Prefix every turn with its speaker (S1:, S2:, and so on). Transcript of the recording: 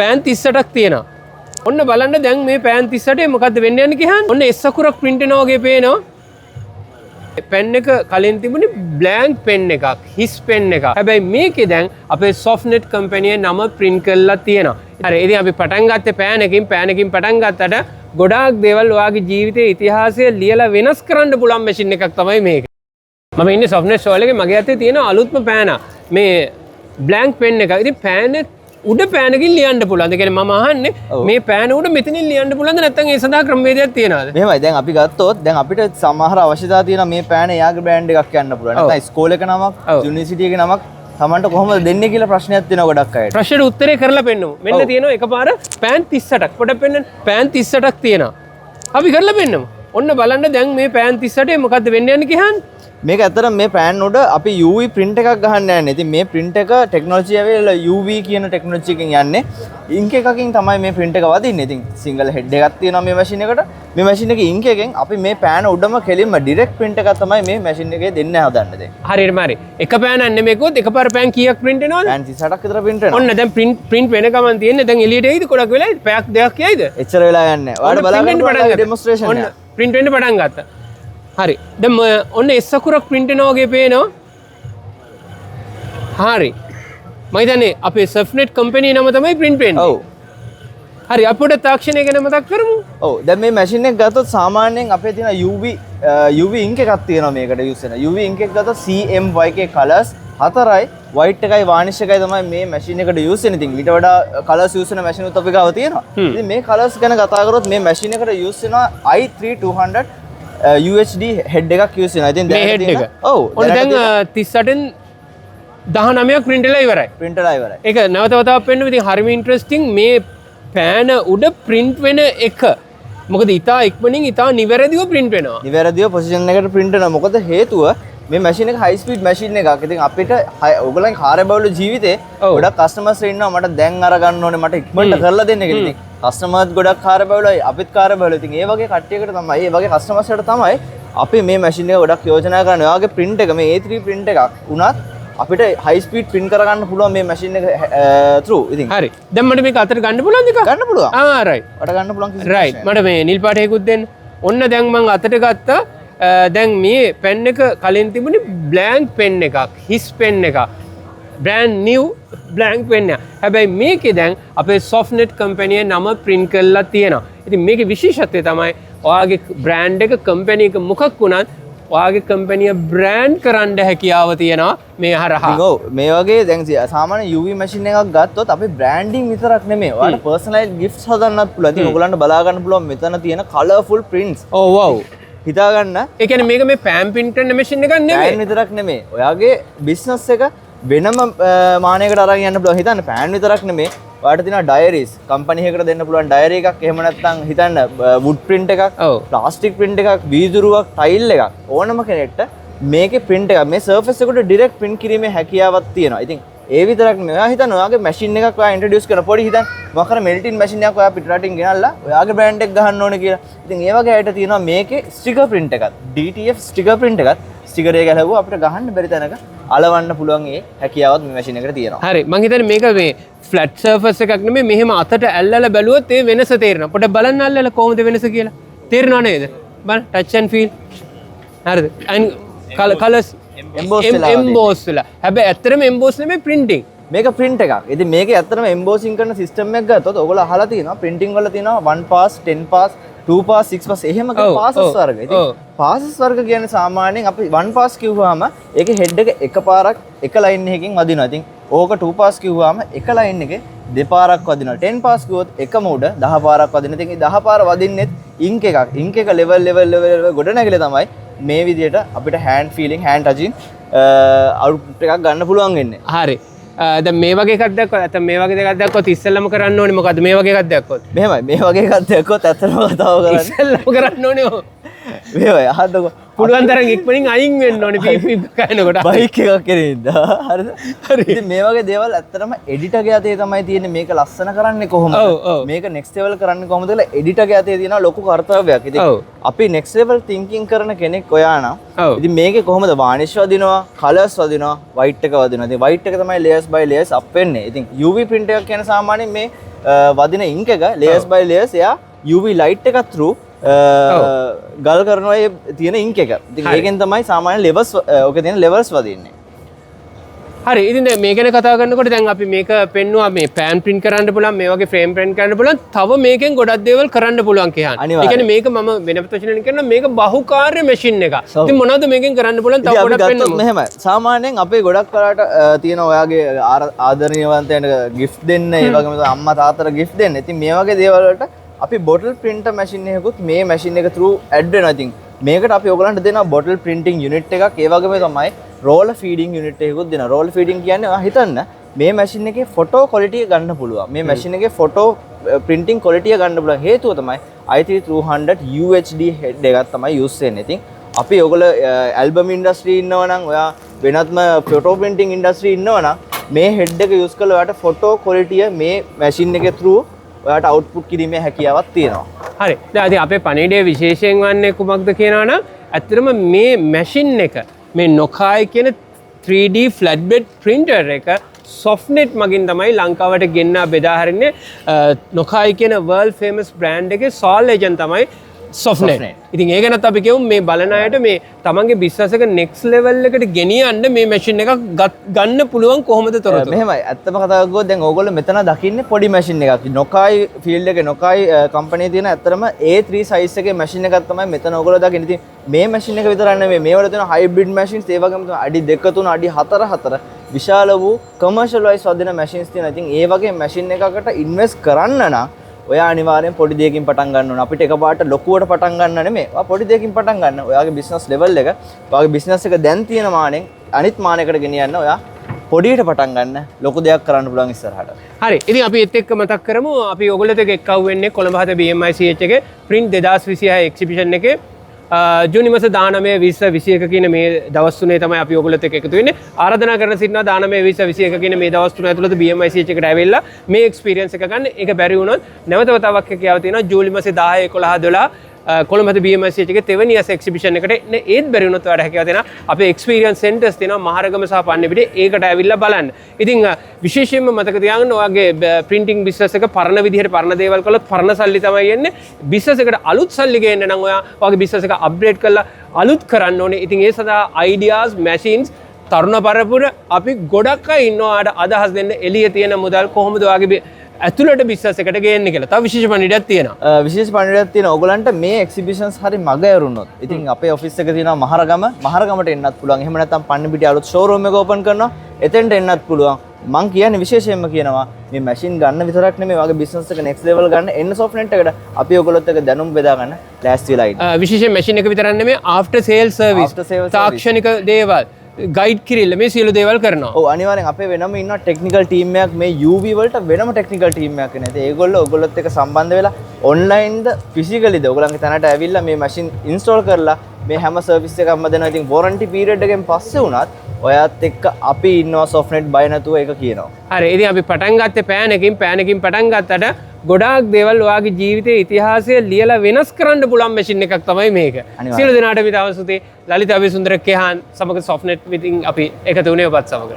S1: පෑන් 38ක් තියෙනවා. ඔන්න බලන්න දැන් මේ පෑන් 38 මොකද්ද වෙන්න යන්නේ කියලා. ඔන්න S අකුරක් print වෙනවා වගේ පේනවා. පෙන් එක කලින් තිබුණේ blank pen එකක්, his pen එකක්. හැබැයි මේකේ දැන් අපේ Softnet company නම print කරලා තියෙනවා. හරි. ඉතින් අපි පටන් ගත්තේ පෑන් එකකින් පටන් ගත්තට ගොඩාක් දේවල් ඔයාගේ ජීවිතයේ ඉතිහාසය ලියලා වෙනස් කරන්න පුළුවන් මැෂින් එකක් තමයි මේක. මම ඉන්නේ Softnet shop එකේ මගේ අතේ තියෙන අලුත්ම පෑන. මේ blank pen එක. ඉතින් පෑන් උඩ පෑනකින් ලියන්න පුළුවන්. ඒ කියන්නේ මම අහන්නේ මේ පෑන උඩ මෙතනින් ලියන්න පුළුවන්ද නැත්නම් ඒ සඳහා ක්‍රමවේදයක් තියනවද?
S2: මෙහෙමයි. දැන් අපි ගත්තොත් දැන් අපිට සමහර අවශ්‍යතා තියෙන මේ පෑන එයාගේ බ්‍රෑන්ඩ් එකක් යන්න පුළුවන්. නැත්නම් ස්කෝල් එක නමක්, යුනිවර්සිටි එකේ නමක් තමන්ට කොහොමද දෙන්නේ කියලා ප්‍රශ්නයක් තියෙනවා ගොඩක් අයට.
S1: ප්‍රශ්නෙට උත්තරේ කරලා පෙන්නමු. මෙන්න තියෙනවා එකපාර පෑන් 38ක්. පොඩක් පෙන්නන්න. පෑන් 38ක් තියෙනවා. අපි කරලා පෙන්නමු. ඔන්න බලන්න දැන් මේ පෑන් 38 මොකද්ද වෙන්න යන්නේ කියන්නේ?
S2: මේක ඇත්තටම මේ පෑන් උඩ අපි UV print එකක් ගහන්න යන්නේ. ඉතින් මේ print එක ටෙක්නොලොජි ඇවිල්ලා UV කියන ටෙක්නොලොජි එකකින් යන්නේ. ඉන්ක් එකකින් තමයි මේ print එක වදින්නේ. ඉතින් සිංගල් head එකක් තියෙනවා මේ මැෂින් එකට. මේ මැෂින් එකේ ඉන්ක් එකෙන් අපි මේ පෑන උඩම කෙලින්ම direct print එකක් තමයි මේ මැෂින් එකේ දෙන්න හදන්නේ දැන්.
S1: හරියටම හරි. එක පෑනක් නෙමෙයිකොත් එකපාර පෑන් කීයක් print වෙනවද?
S2: පෑන් 38ක් විතර print වෙනවා.
S1: ඔන්න දැන් print වෙන ගමන් තියෙන්නේ දැන් එළියට එයිද ගොඩක් වෙලා පැයක් දෙකක් යයිද?
S2: එච්චර වෙලා යන්නේ නැහැ. ඔයාලට බලා ගන්න ඩෙමොන්ස්ට්‍රේෂන්
S1: ඔන්න print වෙන්න පටන් ගත්තා. හරි. දැන් ඔන්න S අකුරක් print වෙනවා වගේ පේනවා. හරි. මම හිතන්නේ අපේ Softnet company නම තමයි print වෙන්නේ.
S2: ඔව්.
S1: හරි අපිට තාක්ෂණය ගැන මතක් කරමු.
S2: ඔව්. දැන් මේ මැෂින් එක ගත්තොත් සාමාන්‍යයෙන් අපේ තියෙන UV ink එකක් තියෙනවා මේකට යූස් වෙන. UV ink එක ගත්තොත් CMYK colors 4යි white එකයි varnish එකයි තමයි මේ මැෂින් එකට යූස් වෙන්නේ. ඉතින් ඊට වඩා colors යූස් වෙන මැෂින් උත් අපි ගාව තියෙනවා. ඉතින් මේ colors ගැන කතා කරොත් මේ මැෂින් එකට යූස් වෙනවා i3200 UHD head එකක් යූස් වෙනවා. ඉතින්
S1: මේ head එක.
S2: ඔව්.
S1: ඔන්න දැන් 38න් 19ක් print වෙලා ඉවරයි.
S2: print වෙලා ඉවරයි.
S1: ඒක නැවත වතාවක් පෙන්නමු. ඉතින් හරිම ඉන්ටරෙස්ටිං මේ පෑන උඩ print වෙන එක. මොකද ඉතා ඉක්මනින් ඉතා නිවැරදිව print වෙනවා.
S2: නිවැරදිව පොසිෂන් එකට print වෙනවා. මොකද හේතුව මේ මැෂින් එක හයි ස්පීඩ් මැෂින් එකක්. ඉතින් අපිට ඔයගොල්ලන්ගේ කාර්යබහුල ජීවිතේ ගොඩක් කස්ටමර්ස් ඉන්නවා මට දැන් අරගන්න ඕනේ මට ඉක්මනට කරලා දෙන්න කියලා. ඉතින් කස්ටමර්ස් ගොඩක් කාර්යබහුලයි අපිත් කාර්යබහුලයි. ඉතින් ඒ වගේ කට්ටියකට තමයි ඒ වගේ කස්ටමර්ස්ලට තමයි අපි මේ මැෂින් එක ගොඩක් යෝජනා කරන්නේ. ඔයාගේ print එක මේ A3 print එකක් උනත් අපිට high speed print කරගන්න පුළුවන් මේ මැෂින් එක through. ඉතින්
S1: හරි. දැන් මට මේක අතට ගන්න පුළුවන්ද එක?
S2: ගන්න පුළුවන්.
S1: right.
S2: මට ගන්න පුළුවන් කිසි
S1: right. මට මේ නිල් පාටයකුත් දෙන්න. ඔන්න දැන් මම අතට ගත්තා. දැන් මේ පෙන් එක කලින් තිබුණේ blank pen එකක්, his pen එකක්. brand new blank pen එක. හැබැයි මේකේ දැන් අපේ Softnet company නම print කරලා තියෙනවා. ඉතින් මේකේ විශේෂත්වය තමයි ඔයාගේ brand එක company එක මොකක් වුණත් ඔයාගේ company brand කරන්න හැකියාව තියෙනවා මේ හරහා.
S2: ඔව් මේ වගේ දැන් සාමාන්‍ය UV machine එකක් ගත්තොත් අපි branding විතරක් නෙමෙයි. ඔයාලට personalized gifts හදන්නත් පුළුවන්. ඉතින් ඔයගලන්ට බලා ගන්න පුළුවන් මෙතන තියෙන colorful prints.
S1: ඔව් ඔව්.
S2: හිතා ගන්න.
S1: ඒ කියන්නේ මේක මේ pan print කරන machine එකක් නෙමෙයි.
S2: pan විතරක් නෙමෙයි. ඔයාගේ business එක වෙනම මානයකට අරන් යන්න පුළුවන්. හිතන්න pan විතරක් නෙමෙයි. ඔයාලට තියෙන diaries, company එකකට දෙන්න පුළුවන් diary එකක්. එහෙම නැත්නම් හිතන්න wood print එකක්, plastic print එකක්, වීදුරුවක්, tile එකක්. ඕනම කෙනෙක්ට මේකේ print එකක් මේ surface එකට direct print කිරීමේ හැකියාවක් තියෙනවා. ඉතින් ඒ විතරක් නෙවෙයි. ඔයා හිතන්න ඔයාගේ machine එකක් ඔයා introduce කරන පොඩි හිතන්න මොකක් හරි melting machine එකක් ඔයා පිටරටින් ගෙනල්ලා ඔයාගේ brand එක ගහන්න ඕනේ කියලා. ඉතින් ඒ වගේ අයට තියෙනවා මේකේ sticker print එකක්. DTF sticker print එකක්. sticker එක ගැලහුවා අපිට ගහන්න බැරි තැනක අලවන්න පුළුවන් ඒ හැකියාවත් මේ machine එකට තියෙනවා.
S1: හරි. මං හිතන්නේ මේක මේ flat surface එකක් නෙමෙයි මෙහෙම අතට ඇල්ලලා බැලුවොත් ඒ වෙනස තේරෙනවා. පොඩ්ඩක් බලන්න අල්ලලා කොහොමද වෙනස කියලා. තේරෙනව නේද? බලන්න touch and feel. හරිද? and colors emboss වෙලා. හැබැයි ඇත්තටම emboss නෙමෙයි printing.
S2: මේක print එකක්. ඉතින් මේකේ ඇත්තටම embossing කරන system එක ගත්තොත් ඔයගොල්ලෝ අහලා තියෙනවා printing වල තියෙනවා 1 pass 10 pass 2 pass 6 pass එහෙම passes වර්ග. ඉතින් passes වර්ග කියන්නේ සාමාන්‍යයෙන් අපි 1 pass කිව්වහම ඒකේ head එක එකපාරක් එක line එකකින් වදිනවා. ඉතින් ඕක 2 pass කිව්වහම එක line එකේ දෙපාරක් වදිනවා. 10 pass කිව්වොත් එකම උඩ 10 පාරක් වදිනවා. ඉතින් මේ 10 පාර වදින්නෙත් ink එකක්. ink එක level ගොඩ නැගිලා තමයි මේ විදිහට අපිට hand feeling hand touching output එකක් ගන්න පුළුවන් වෙන්නේ.
S1: හරි. දැන් මේ වගේ එකක් දැක්කොත් නැත්නම් මේ වගේ දෙකක් දැක්කොත් ඉස්සෙල්ලම කරන්න ඕනේ මොකද්ද මේ වගේ එකක් දැක්කොත්
S2: මෙහෙමයි මේ වගේ එකක් දැක්කොත් ඇත්තටම කතාව කරන්නේ
S1: ඉස්සෙල්ලම කරන්න ඕනේ ඔය
S2: මෙහෙමයි අහන්නකො
S1: පුළුවන් තරම් ඉක්මනින් අයින් වෙන්න ඕනේ පීප් කනකොට
S2: බයික් එකක් කෙරෙන්න හරිද හරි ඉතින් මේ වගේ දේවල් ඇත්තටම එඩිටර්ගේ අතේ තමයි තියෙන්නේ මේක ලස්සන කරන්නේ කොහොමද මේක next level කරන්නේ කොහොමද කියලා එඩිටර්ගේ අතේ තියෙන ලොකු කාර්යයක් ඉතින් අපි next level thinking කරන කෙනෙක් ඔයා නම් ඉතින් මේකේ කොහොමද varnish වදිනවා colors වදිනවා white එක වදිනවා ඉතින් white එක තමයි layers by layers up වෙන්නේ ඉතින් UV print එකක් කියන සාමාන්‍යයෙන් මේ වදින ඉන්ක් එක layers by layers එයා UV light එකක් through ගල් කරනවා ඒ තියෙන ඉන්ක් එක. ඉතින් ඒකෙන් තමයි සාමාන්‍ය levels ඔකේ තියෙන levels වදින්නේ.
S1: හරි ඉතින් මේ ගැන කතා කරනකොට දැන් අපි මේක පෙන්නවා මේ පෑන් print කරන්න පුළුවන් මේ වගේ frame print කරන්න පුළුවන් තව මේකෙන් ගොඩක් දේවල් කරන්න පුළුවන් කියන්නේ. ඒ කියන්නේ මේක මම වෙනත් වචනෙන් කියනවා මේක බහුකාර්ය මැෂින් එකක්. ඉතින් මොනවද මේකෙන් කරන්න පුළුවන් තව ගොඩක් පෙන්නමු.
S2: මෙහෙමයි. සාමාන්‍යයෙන් අපේ ගොඩක් කරාට තියෙන ඔයාගේ ආදරණීයවන්තයන්ට gift දෙන්න ඒ වගේම අම්මා තාත්තට gift දෙන්න. ඉතින් මේ වගේ දේවල් වලට අපි bottle printer machine එකකුත් මේ machine එක through add වෙනවා. ඉතින් මේකට අපි ඔයගලන්ට දෙනවා bottle printing unit එකක්. ඒ වගේම තමයි roller feeding unit එකකුත් දෙනවා. roller feeding කියන්නේ ඔයා හිතන්න මේ machine එකේ photo quality එක ගන්න පුළුවන්. මේ machine එකේ photo printing quality එක ගන්න පුළුවන්. හේතුව තමයි i3200 UHD head එකක් තමයි use වෙන්නේ. ඉතින් අපි ඔයගොල්ලෝ album industry ඉන්නවා නම් ඔයා වෙනත්ම photo printing industry ඉන්නවා නම් මේ head එක use කරලා ඔයාට photo quality මේ machine එකේ through ඔයාට output කිරීමේ හැකියාවක් තියෙනවා.
S1: හරි. දැන් අපේ පණිවිඩයේ විශේෂයෙන් වන්නේ කුමක්ද කියනවා නම් ඇත්තටම මේ මැෂින් එක මේ නොකායි කියන 3D flatbed printer එක softnet මගින් තමයි ලංකාවට ගෙන්න බෙදා හරින්නේ. නොකායි කියන world famous brand එකේ sole agent තමයි softnet. ඉතින් ඒක ගැනත් අපි කියමු මේ බලන අයට මේ තමන්ගේ business එක next level එකට ගෙනියන්න මේ machine එකක් ගන්න පුළුවන් කොහොමද තොරතුරු?
S2: මෙහෙමයි. ඇත්තම කතාව ගියොත් දැන් ඕගොල්ලෝ මෙතන දකින්නේ පොඩි machine එකක්. නොකායි field එකේ නොකායි company තියෙන ඇත්තටම A3 size එකේ machine එකක් තමයි මෙතන ඕගොල්ලෝ දකින්නේ. ඉතින් මේ machine එක විතරක් නෙමෙයි මේ වල තියෙන hybrid machines ඒ වගේම තමයි අඩි 2 3 අඩි 4 විශාල වූ commercial wise වදින machines තියෙනවා. ඉතින් ඒ වගේ machine එකකට invest කරන්න නම් ඔයා අනිවාර්යෙන් පොඩි දෙයකින් පටන් ගන්න ඕන. අපිට එකපාරට ලොකුවට පටන් ගන්න නෙමෙයි. ඔයා පොඩි දෙයකින් පටන් ගන්න. ඔයාගේ business level එක, ඔයාගේ business එක දැන් තියෙන මානෙන් අනිත් මානයකට ගෙනියන්න ඔයා පොඩියට පටන් ගන්න. ලොකු දෙයක් කරන්න පුළුවන් ඉස්සරහට.
S1: හරි. ඉතින් අපි ඒත් එක්ක මතක් කරමු අපි ඔයගොල්ලෝත් එක්ක එක්කව වෙන්නේ කොළඹ හත BMICH එකේ print 2026 exhibition එකේ ජූනි මාස 19 20 21 කියන මේ දවස් තුනේ තමයි අපි ඔයගොල්ලොත් එක්ක එකතු වෙන්නේ. ආරාධනා කරන සිටිනවා 19 20 21 කියන මේ දවස් තුන ඇතුළත BMICH එකට ඇවිල්ලා මේ එක්ස්පීරියන්ස් එක ගන්න. ඒක බැරි වුණොත් නැවත වතාවක් හැකියාව තියෙනවා ජූලි මාසේ 10 11 12 කොළඹ හත BMICH එකේ තෙවැනි ඇස එක්සිබිෂන් එකට එන්න. ඒත් බැරි වුණොත් ඔයාලට හැකියාව තියෙනවා අපේ එක්ස්පීරියන්ස් සෙන්ටර්ස් තියෙනවා මහරගම සහ පන්නිපිටිය. ඒකට ඇවිල්ලා බලන්න. ඉතින් විශේෂයෙන්ම මතක තියාගන්න ඔයාගේ printing business එක පරණ විදිහට පරණ දේවල් කළොත් පරණ සල්ලි තමයි එන්නේ. business එකට අලුත් සල්ලි ගේන්න නම් ඔයා ඔයාගේ business එක අප්ඩේට් කරලා අලුත් කරන්න ඕනේ. ඉතින් ඒ සඳහා ideas machines තරුණ පරපුර අපි ගොඩක් අය ඉන්නවාට අදහස් දෙන්න එළිය තියෙන මුදල් කොහොමද ඔයාගේ ඇතුළට business එකට ගේන්නේ කියලා. තව විශේෂ පණිවිඩයක් තියෙනවා.
S2: විශේෂ පණිවිඩයක් තියෙනවා. ඔයගලන්ට මේ exhibitions හරි මග ඇරුණොත්. ඉතින් අපේ office එක තියෙනවා මහරගමට එන්නත් පුළුවන්. එහෙම නැත්නම් පන්නිපිටිය අලුත් showroom එක open කරනවා. එතෙන්ට එන්නත් පුළුවන්. මං කියන්නේ විශේෂයෙන්ම කියනවා මේ machine ගන්න විතරක් නෙමෙයි වගේ business එක next level ගන්න එන්න softnet එකට අපි ඔයගොල්ලොත් එක්ක දැනුම් බෙදා ගන්න ලෑස්ති වෙලා ඉන්න.
S1: විශේෂයෙන් machine එක විතරක් නෙමෙයි after sale service තාක්ෂණික දේවල් ගයිඩ් කිරිල්ල මේ සියලු දේවල් කරනවා.
S2: ඔව් අනිවාර්යෙන් අපේ වෙනම ඉන්න ටෙක්නිකල් ටීම් එකක් මේ UV වලට වෙනම ටෙක්නිකල් ටීම් එකක් ඉන්නේ. ඒත් ඒගොල්ලෝ ඔයගොල්ලොත් එක්ක සම්බන්ධ වෙලා online ද physically ද ඔයගොල්ලන්ගේ තැනට ඇවිල්ලා මේ machine install කරලා මේ හැම service එකක්ම දෙනවා. ඉතින් warranty period එකෙන් පස්සේ වුණත් ඔයාත් එක්ක අපි ඉන්නවා softnet බය නැතුව ඒක කියනවා.
S1: හරි. ඉතින් අපි පටන් ගත්තේ පෑන් එකකින් පටන් ගත්තට ගොඩාක් දේවල් ඔයාගේ ජීවිතයේ ඉතිහාසය ලියලා වෙනස් කරන්න පුළුවන් මැෂින් එකක් තමයි මේක. සියලු දෙනාට විතාව සුතේ ලලිත අබේසුන්දර කෙහාන් සමග softnet විතින් අපි එකතු වුණේ ඔබත් සමග.